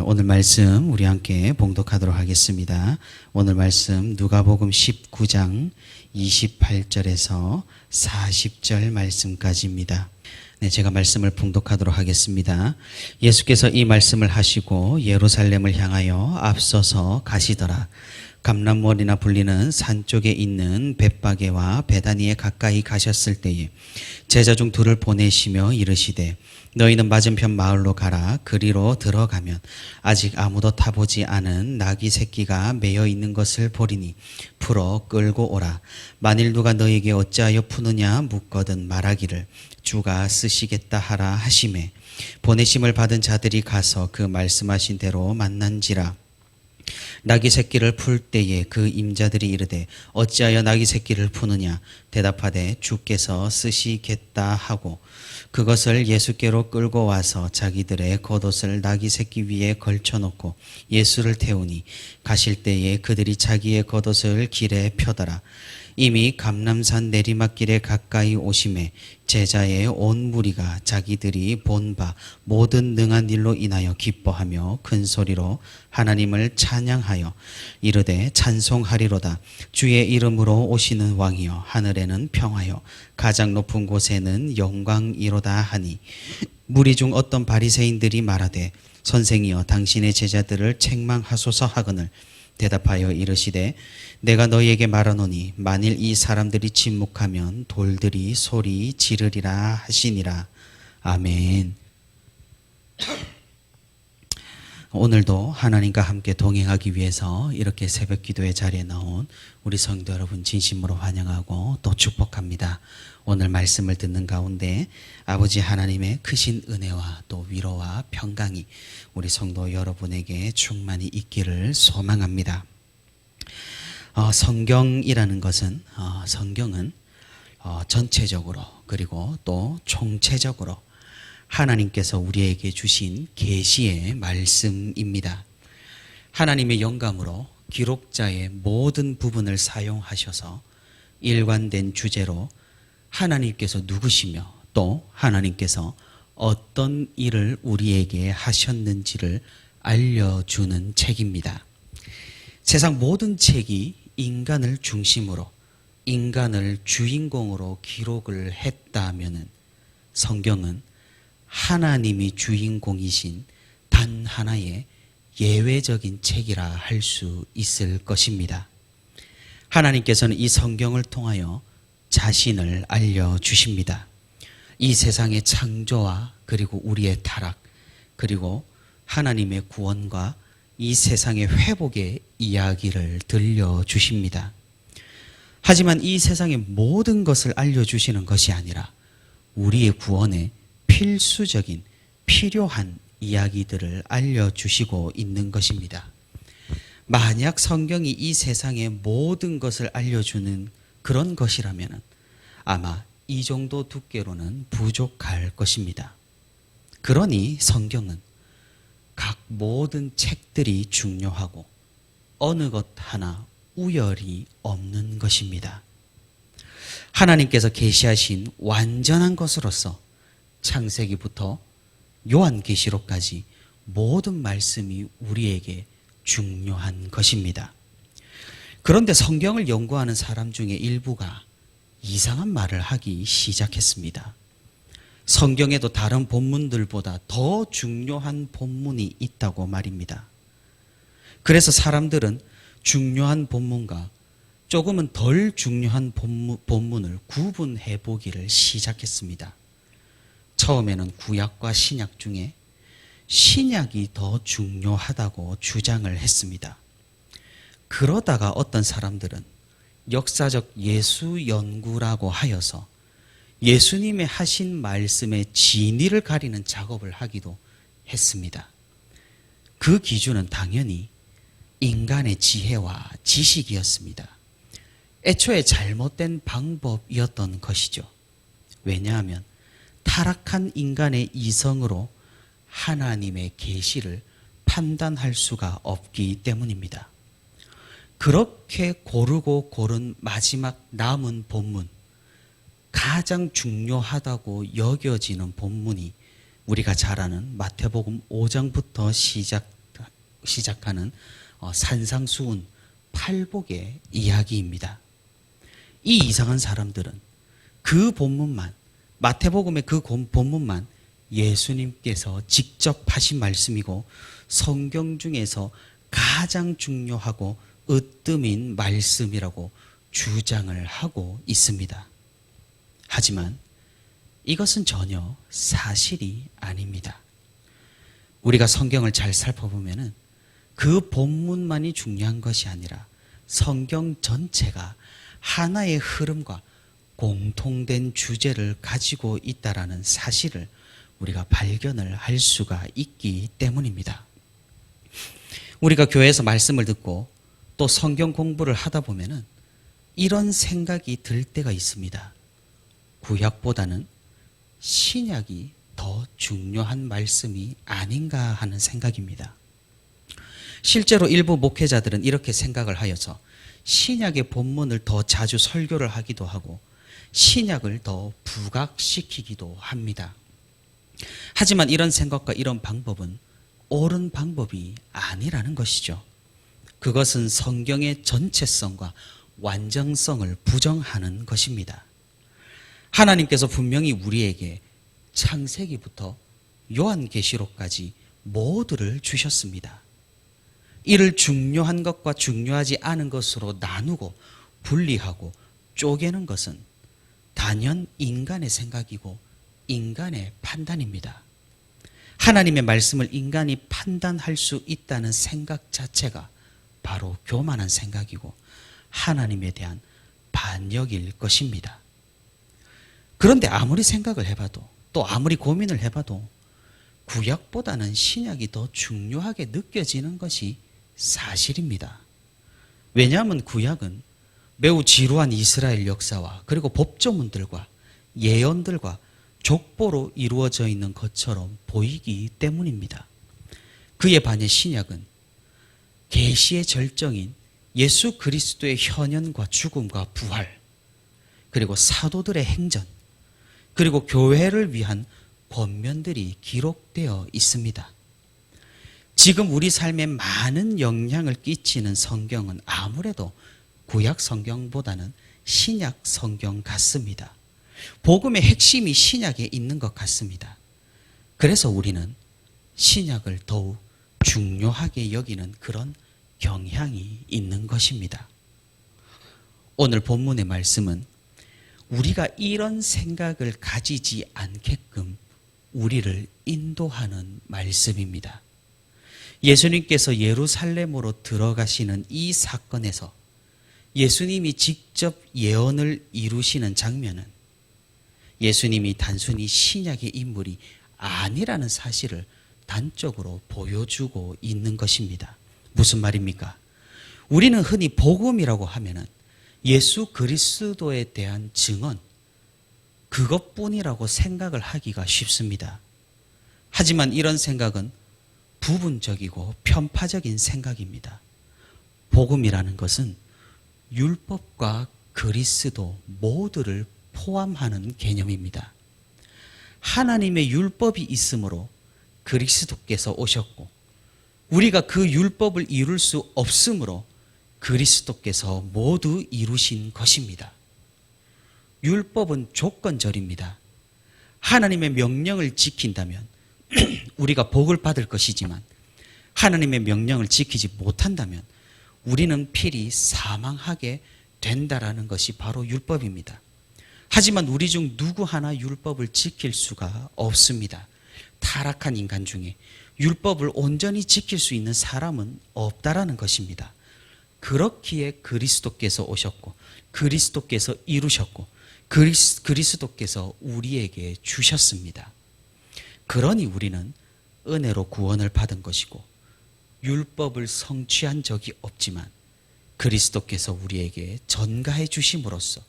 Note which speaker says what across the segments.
Speaker 1: 오늘 말씀 우리 함께 봉독하도록 하겠습니다. 오늘 말씀 누가복음 19장 28절에서 40절 말씀까지입니다. 제가 말씀을 봉독하도록 하겠습니다. 예수께서 이 말씀을 하시고 예루살렘을 향하여 앞서서 가시더라. 감람머리나 불리는 산 쪽에 있는 벳바게와 베다니에 가까이 가셨을 때에 제자 중 둘을 보내시며 이르시되 너희는 맞은편 마을로 가라. 그리로 들어가면 아직 아무도 타보지 않은 나귀 새끼가 매여 있는 것을 보리니 풀어 끌고 오라. 만일 누가 너희에게 어찌하여 푸느냐 묻거든 말하기를 주가 쓰시겠다 하라 하시매 보내심을 받은 자들이 가서 그 말씀하신 대로 만난지라. 나귀 새끼를 풀 때에 그 임자들이 이르되 어찌하여 나귀 새끼를 푸느냐 대답하되 주께서 쓰시겠다 하고 그것을 예수께로 끌고 와서 자기들의 겉옷을 나귀 새끼 위에 걸쳐놓고 예수를 태우니 가실 때에 그들이 자기의 겉옷을 길에 펴더라. 이미 감람산 내리막길에 가까이 오심에 제자의 온 무리가 자기들이 본 바 모든 능한 일로 인하여 기뻐하며 큰 소리로 하나님을 찬양하여 이르되 찬송하리로다. 주의 이름으로 오시는 왕이여 하늘에는 평화여 가장 높은 곳에는 영광이로다 하니 무리 중 어떤 바리새인들이 말하되 선생이여 당신의 제자들을 책망하소서 하거늘 대답하여 이르시되 내가 너희에게 말하노니 만일 이 사람들이 침묵하면 돌들이 소리 지르리라 하시니라. 아멘. 오늘도 하나님과 함께 동행하기 위해서 이렇게 새벽 기도의 자리에 나온 우리 성도 여러분 진심으로 환영하고 또 축복합니다. 오늘 말씀을 듣는 가운데 아버지 하나님의 크신 은혜와 또 위로와 평강이 우리 성도 여러분에게 충만히 있기를 소망합니다. 성경이라는 것은 성경은 전체적으로 그리고 또 총체적으로 하나님께서 우리에게 주신 계시의 말씀입니다. 하나님의 영감으로 기록자의 모든 부분을 사용하셔서 일관된 주제로 하나님께서 누구시며 또 하나님께서 어떤 일을 우리에게 하셨는지를 알려주는 책입니다. 세상 모든 책이 인간을 중심으로 인간을 주인공으로 기록을 했다면은 성경은 하나님이 주인공이신 단 하나의 예외적인 책이라 할 수 있을 것입니다. 하나님께서는 이 성경을 통하여 자신을 알려주십니다. 이 세상의 창조와 그리고 우리의 타락 그리고 하나님의 구원과 이 세상의 회복의 이야기를 들려주십니다. 하지만 이 세상의 모든 것을 알려주시는 것이 아니라 우리의 구원에 필수적인 필요한 이야기들을 알려주시고 있는 것입니다. 만약 성경이 이 세상의 모든 것을 알려주는 그런 것이라면 아마 이 정도 두께로는 부족할 것입니다. 그러니 성경은 각 모든 책들이 중요하고 어느 것 하나 우열이 없는 것입니다. 하나님께서 계시하신 완전한 것으로서 창세기부터 요한계시록까지 모든 말씀이 우리에게 중요한 것입니다. 그런데 성경을 연구하는 사람 중에 일부가 이상한 말을 하기 시작했습니다. 성경에도 다른 본문들보다 더 중요한 본문이 있다고 말입니다. 그래서 사람들은 중요한 본문과 조금은 덜 중요한 본문을 구분해 보기를 시작했습니다. 처음에는 구약과 신약 중에 신약이 더 중요하다고 주장을 했습니다. 그러다가 어떤 사람들은 역사적 예수 연구라고 하여서 예수님의 하신 말씀의 진위를 가리는 작업을 하기도 했습니다. 그 기준은 당연히 인간의 지혜와 지식이었습니다. 애초에 잘못된 방법이었던 것이죠. 왜냐하면 타락한 인간의 이성으로 하나님의 계시를 판단할 수가 없기 때문입니다. 그렇게 고르고 고른 마지막 남은 본문, 가장 중요하다고 여겨지는 본문이 우리가 잘 아는 마태복음 5장부터 시작되는 시작하는 산상수훈 팔복의 이야기입니다. 이 이상한 사람들은 그 본문만, 마태복음의 그 본문만 예수님께서 직접 하신 말씀이고 성경 중에서 가장 중요하고 으뜸인 말씀이라고 주장을 하고 있습니다. 하지만 이것은 전혀 사실이 아닙니다. 우리가 성경을 잘 살펴보면은 그 본문만이 중요한 것이 아니라 성경 전체가 하나의 흐름과 공통된 주제를 가지고 있다라는 사실을 우리가 발견을 할 수가 있기 때문입니다. 우리가 교회에서 말씀을 듣고 또 성경 공부를 하다 보면은 이런 생각이 들 때가 있습니다. 구약보다는 신약이 더 중요한 말씀이 아닌가 하는 생각입니다. 실제로 일부 목회자들은 이렇게 생각을 하여서 신약의 본문을 더 자주 설교를 하기도 하고 신약을 더 부각시키기도 합니다. 하지만 이런 생각과 이런 방법은 옳은 방법이 아니라는 것이죠. 그것은 성경의 전체성과 완전성을 부정하는 것입니다. 하나님께서 분명히 우리에게 창세기부터 요한계시록까지 모두를 주셨습니다. 이를 중요한 것과 중요하지 않은 것으로 나누고 분리하고 쪼개는 것은 단연 인간의 생각이고 인간의 판단입니다. 하나님의 말씀을 인간이 판단할 수 있다는 생각 자체가 바로 교만한 생각이고 하나님에 대한 반역일 것입니다. 그런데 아무리 생각을 해봐도 또 아무리 고민을 해봐도 구약보다는 신약이 더 중요하게 느껴지는 것이 사실입니다. 왜냐하면 구약은 매우 지루한 이스라엘 역사와 그리고 법조문들과 예언들과 족보로 이루어져 있는 것처럼 보이기 때문입니다. 그에 반해 신약은 계시의 절정인 예수 그리스도의 현현과 죽음과 부활, 그리고 사도들의 행전, 그리고 교회를 위한 권면들이 기록되어 있습니다. 지금 우리 삶에 많은 영향을 끼치는 성경은 아무래도 구약 성경보다는 신약 성경 같습니다. 복음의 핵심이 신약에 있는 것 같습니다. 그래서 우리는 신약을 더욱 중요하게 여기는 그런 경향이 있는 것입니다. 오늘 본문의 말씀은 우리가 이런 생각을 가지지 않게끔 우리를 인도하는 말씀입니다. 예수님께서 예루살렘으로 들어가시는 이 사건에서 예수님이 직접 예언을 이루시는 장면은 예수님이 단순히 신약의 인물이 아니라는 사실을 단적으로 보여주고 있는 것입니다. 무슨 말입니까? 우리는 흔히 복음이라고 하면은 예수 그리스도에 대한 증언, 그것뿐이라고 생각을 하기가 쉽습니다. 하지만 이런 생각은 부분적이고 편파적인 생각입니다. 복음이라는 것은 율법과 그리스도 모두를 포함하는 개념입니다. 하나님의 율법이 있으므로 그리스도께서 오셨고 우리가 그 율법을 이룰 수 없으므로 그리스도께서 모두 이루신 것입니다. 율법은 조건절입니다. 하나님의 명령을 지킨다면 우리가 복을 받을 것이지만 하나님의 명령을 지키지 못한다면 우리는 필히 사망하게 된다라는 것이 바로 율법입니다. 하지만 우리 중 누구 하나 율법을 지킬 수가 없습니다. 타락한 인간 중에 율법을 온전히 지킬 수 있는 사람은 없다라는 것입니다. 그렇기에 그리스도께서 오셨고 그리스도께서 이루셨고 그리스도께서 우리에게 주셨습니다. 그러니 우리는 은혜로 구원을 받은 것이고 율법을 성취한 적이 없지만 그리스도께서 우리에게 전가해 주심으로써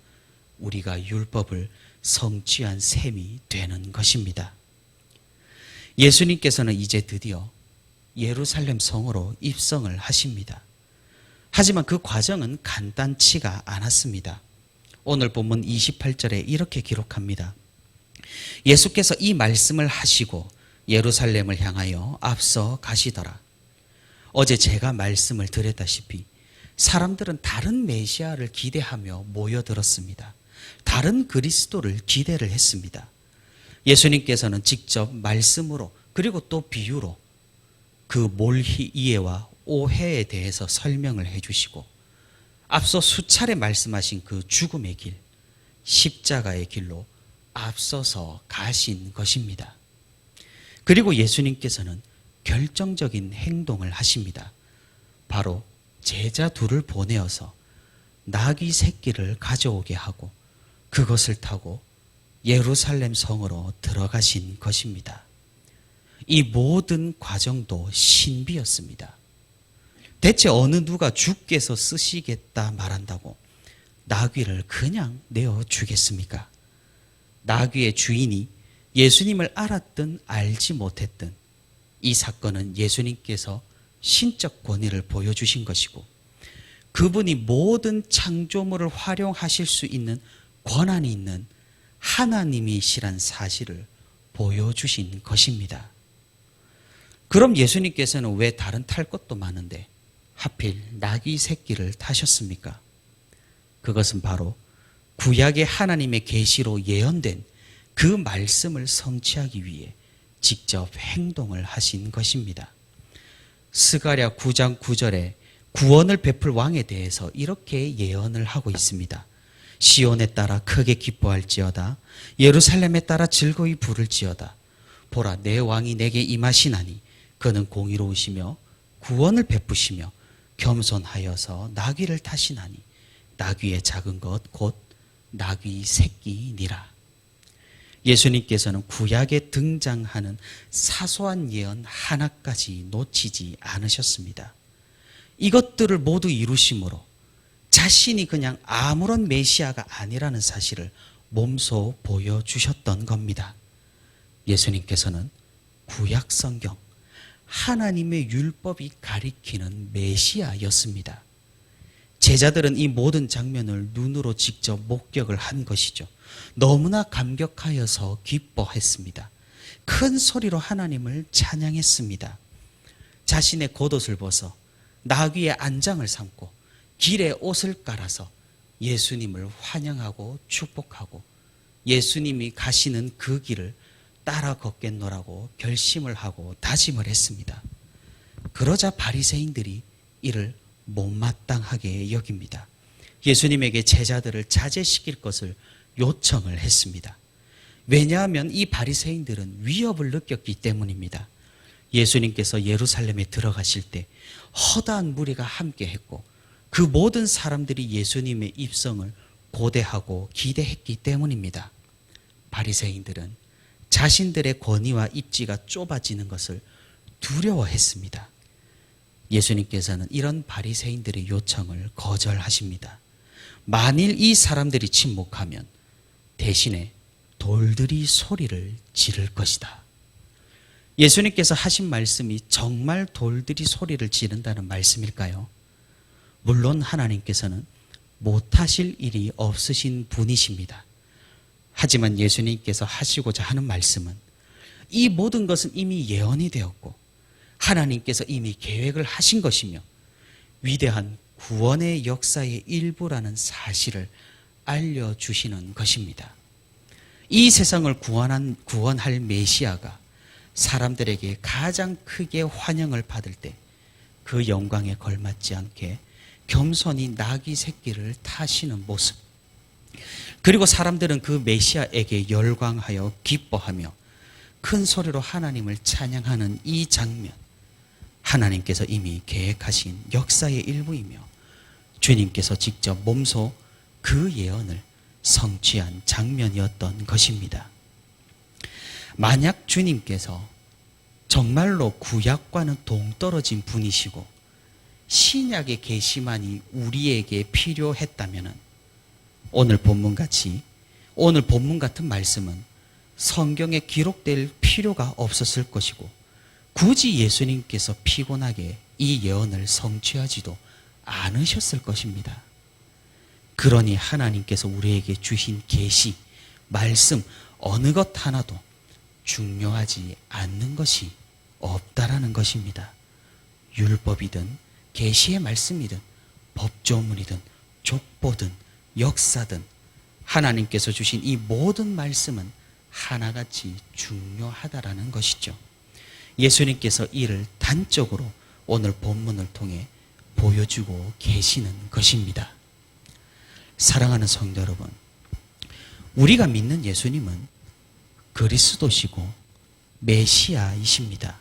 Speaker 1: 우리가 율법을 성취한 셈이 되는 것입니다. 예수님께서는 이제 드디어 예루살렘 성으로 입성을 하십니다. 하지만 그 과정은 간단치가 않았습니다. 오늘 본문 28절에 이렇게 기록합니다. 예수께서 이 말씀을 하시고 예루살렘을 향하여 앞서 가시더라. 어제 제가 말씀을 드렸다시피 사람들은 다른 메시아를 기대하며 모여들었습니다. 다른 그리스도를 기대를 했습니다. 예수님께서는 직접 말씀으로 그리고 또 비유로 그 몰희 이해와 오해에 대해서 설명을 해주시고 앞서 수차례 말씀하신 그 죽음의 길, 십자가의 길로 앞서서 가신 것입니다. 그리고 예수님께서는 결정적인 행동을 하십니다. 바로 제자 둘을 보내어서 나귀 새끼를 가져오게 하고 그것을 타고 예루살렘 성으로 들어가신 것입니다. 이 모든 과정도 신비였습니다. 대체 어느 누가 주께서 쓰시겠다 말한다고 나귀를 그냥 내어주겠습니까? 나귀의 주인이 예수님을 알았든 알지 못했든 이 사건은 예수님께서 신적 권위를 보여주신 것이고 그분이 모든 창조물을 활용하실 수 있는 권한이 있는 하나님이시란 사실을 보여주신 것입니다. 그럼 예수님께서는 왜 다른 탈 것도 많은데 하필 나귀 새끼를 타셨습니까? 그것은 바로 구약의 하나님의 계시로 예언된 그 말씀을 성취하기 위해 직접 행동을 하신 것입니다. 스가랴 9장 9절에 구원을 베풀 왕에 대해서 이렇게 예언을 하고 있습니다. 시온에 따라 크게 기뻐할지어다. 예루살렘에 따라 즐거이 부를지어다. 보라, 내 왕이 내게 임하시나니 그는 공의로우시며 구원을 베푸시며 겸손하여서 나귀를 타시나니 나귀의 작은 것 곧 나귀 새끼니라. 예수님께서는 구약에 등장하는 사소한 예언 하나까지 놓치지 않으셨습니다. 이것들을 모두 이루심으로 자신이 그냥 아무런 메시아가 아니라는 사실을 몸소 보여주셨던 겁니다. 예수님께서는 구약 성경, 하나님의 율법이 가리키는 메시아였습니다. 제자들은 이 모든 장면을 눈으로 직접 목격을 한 것이죠. 너무나 감격하여서 기뻐했습니다. 큰 소리로 하나님을 찬양했습니다. 자신의 겉옷을 벗어 나귀의 안장을 삼고 길에 옷을 깔아서 예수님을 환영하고 축복하고 예수님이 가시는 그 길을 따라 걷겠노라고 결심을 하고 다짐을 했습니다. 그러자 바리새인들이 이를 못마땅하게 여깁니다. 예수님에게 제자들을 자제시킬 것을 요청을 했습니다. 왜냐하면 이 바리새인들은 위협을 느꼈기 때문입니다. 예수님께서 예루살렘에 들어가실 때 허다한 무리가 함께했고 그 모든 사람들이 예수님의 입성을 고대하고 기대했기 때문입니다. 바리새인들은 자신들의 권위와 입지가 좁아지는 것을 두려워했습니다. 예수님께서는 이런 바리새인들의 요청을 거절하십니다. 만일 이 사람들이 침묵하면 대신에 돌들이 소리를 지를 것이다. 예수님께서 하신 말씀이 정말 돌들이 소리를 지른다는 말씀일까요? 물론 하나님께서는 못하실 일이 없으신 분이십니다. 하지만 예수님께서 하시고자 하는 말씀은 이 모든 것은 이미 예언이 되었고 하나님께서 이미 계획을 하신 것이며 위대한 구원의 역사의 일부라는 사실을 알려주시는 것입니다. 이 세상을 구원할 메시아가 사람들에게 가장 크게 환영을 받을 때 그 영광에 걸맞지 않게 겸손히 나귀 새끼를 타시는 모습, 그리고 사람들은 그 메시아에게 열광하여 기뻐하며 큰 소리로 하나님을 찬양하는 이 장면, 하나님께서 이미 계획하신 역사의 일부이며 주님께서 직접 몸소 그 예언을 성취한 장면이었던 것입니다. 만약 주님께서 정말로 구약과는 동떨어진 분이시고 신약의 계시만이 우리에게 필요했다면 오늘 본문 같은 말씀은 성경에 기록될 필요가 없었을 것이고 굳이 예수님께서 피곤하게 이 예언을 성취하지도 않으셨을 것입니다. 그러니 하나님께서 우리에게 주신 계시, 말씀 어느 것 하나도 중요하지 않는 것이 없다라는 것입니다. 율법이든 계시의 말씀이든 법조문이든 족보든 역사든 하나님께서 주신 이 모든 말씀은 하나같이 중요하다라는 것이죠. 예수님께서 이를 단적으로 오늘 본문을 통해 보여주고 계시는 것입니다. 사랑하는 성도 여러분, 우리가 믿는 예수님은 그리스도시고 메시아이십니다.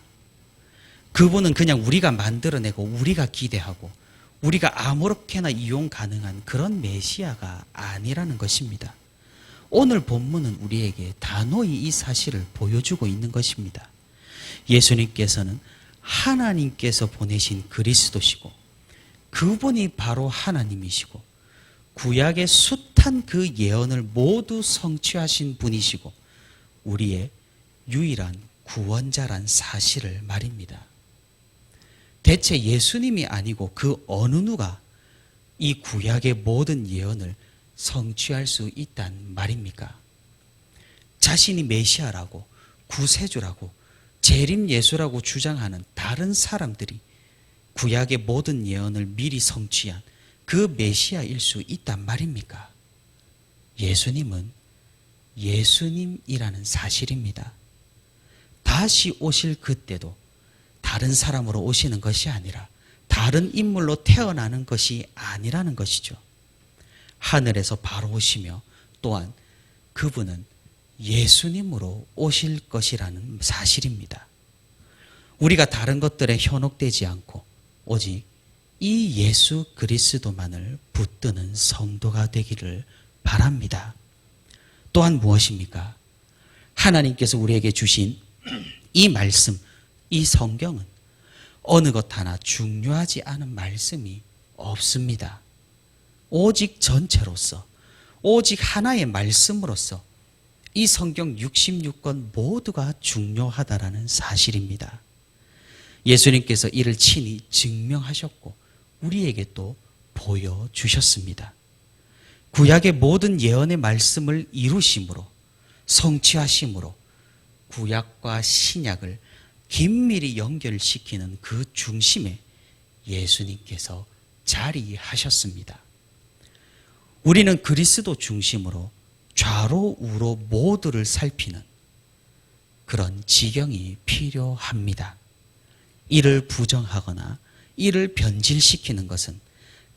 Speaker 1: 그분은 그냥 우리가 만들어내고 우리가 기대하고 우리가 아무렇게나 이용 가능한 그런 메시아가 아니라는 것입니다. 오늘 본문은 우리에게 단호히 이 사실을 보여주고 있는 것입니다. 예수님께서는 하나님께서 보내신 그리스도시고 그분이 바로 하나님이시고 구약의 숱한 그 예언을 모두 성취하신 분이시고 우리의 유일한 구원자란 사실을 말입니다. 대체 예수님이 아니고 그 어느 누가 이 구약의 모든 예언을 성취할 수 있단 말입니까? 자신이 메시아라고 구세주라고 재림 예수라고 주장하는 다른 사람들이 구약의 모든 예언을 미리 성취한 그 메시아일 수 있단 말입니까? 예수님은 예수님이라는 사실입니다. 다시 오실 그때도 다른 사람으로 오시는 것이 아니라 다른 인물로 태어나는 것이 아니라는 것이죠. 하늘에서 바로 오시며 또한 그분은 예수님으로 오실 것이라는 사실입니다. 우리가 다른 것들에 현혹되지 않고 오직 이 예수 그리스도만을 붙드는 성도가 되기를 바랍니다. 또한 무엇입니까? 하나님께서 우리에게 주신 이 말씀, 이 성경은 어느 것 하나 중요하지 않은 말씀이 없습니다. 오직 전체로서, 오직 하나의 말씀으로서 이 성경 66권 모두가 중요하다라는 사실입니다. 예수님께서 이를 친히 증명하셨고 우리에게 또 보여주셨습니다. 구약의 모든 예언의 말씀을 이루심으로 성취하심으로 구약과 신약을 긴밀히 연결시키는 그 중심에 예수님께서 자리하셨습니다. 우리는 그리스도 중심으로 좌로 우로 모두를 살피는 그런 지경이 필요합니다. 이를 부정하거나 이를 변질시키는 것은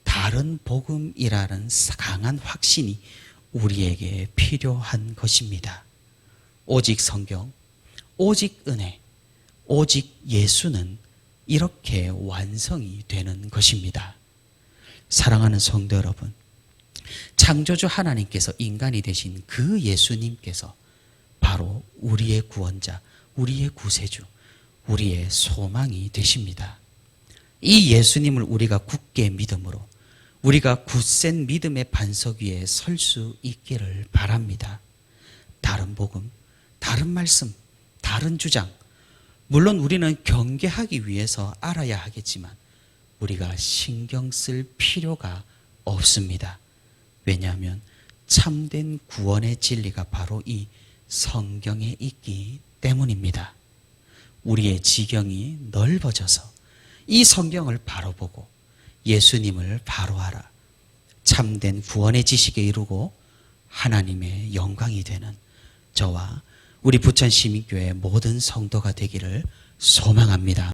Speaker 1: 다른 복음이라는 강한 확신이 우리에게 필요한 것입니다. 오직 성경, 오직 은혜, 오직 예수는 이렇게 완성이 되는 것입니다. 사랑하는 성도 여러분, 창조주 하나님께서 인간이 되신 그 예수님께서 바로 우리의 구원자, 우리의 구세주, 우리의 소망이 되십니다. 이 예수님을 우리가 굳게 믿음으로 우리가 굳센 믿음의 반석 위에 설 수 있기를 바랍니다. 다른 복음, 다른 말씀, 다른 주장, 물론 우리는 경계하기 위해서 알아야 하겠지만 우리가 신경 쓸 필요가 없습니다. 왜냐하면 참된 구원의 진리가 바로 이 성경에 있기 때문입니다. 우리의 지경이 넓어져서 이 성경을 바로 보고 예수님을 바로 알아 참된 구원의 지식에 이르고 하나님의 영광이 되는 저와 우리 부천시민교회 모든 성도가 되기를 소망합니다.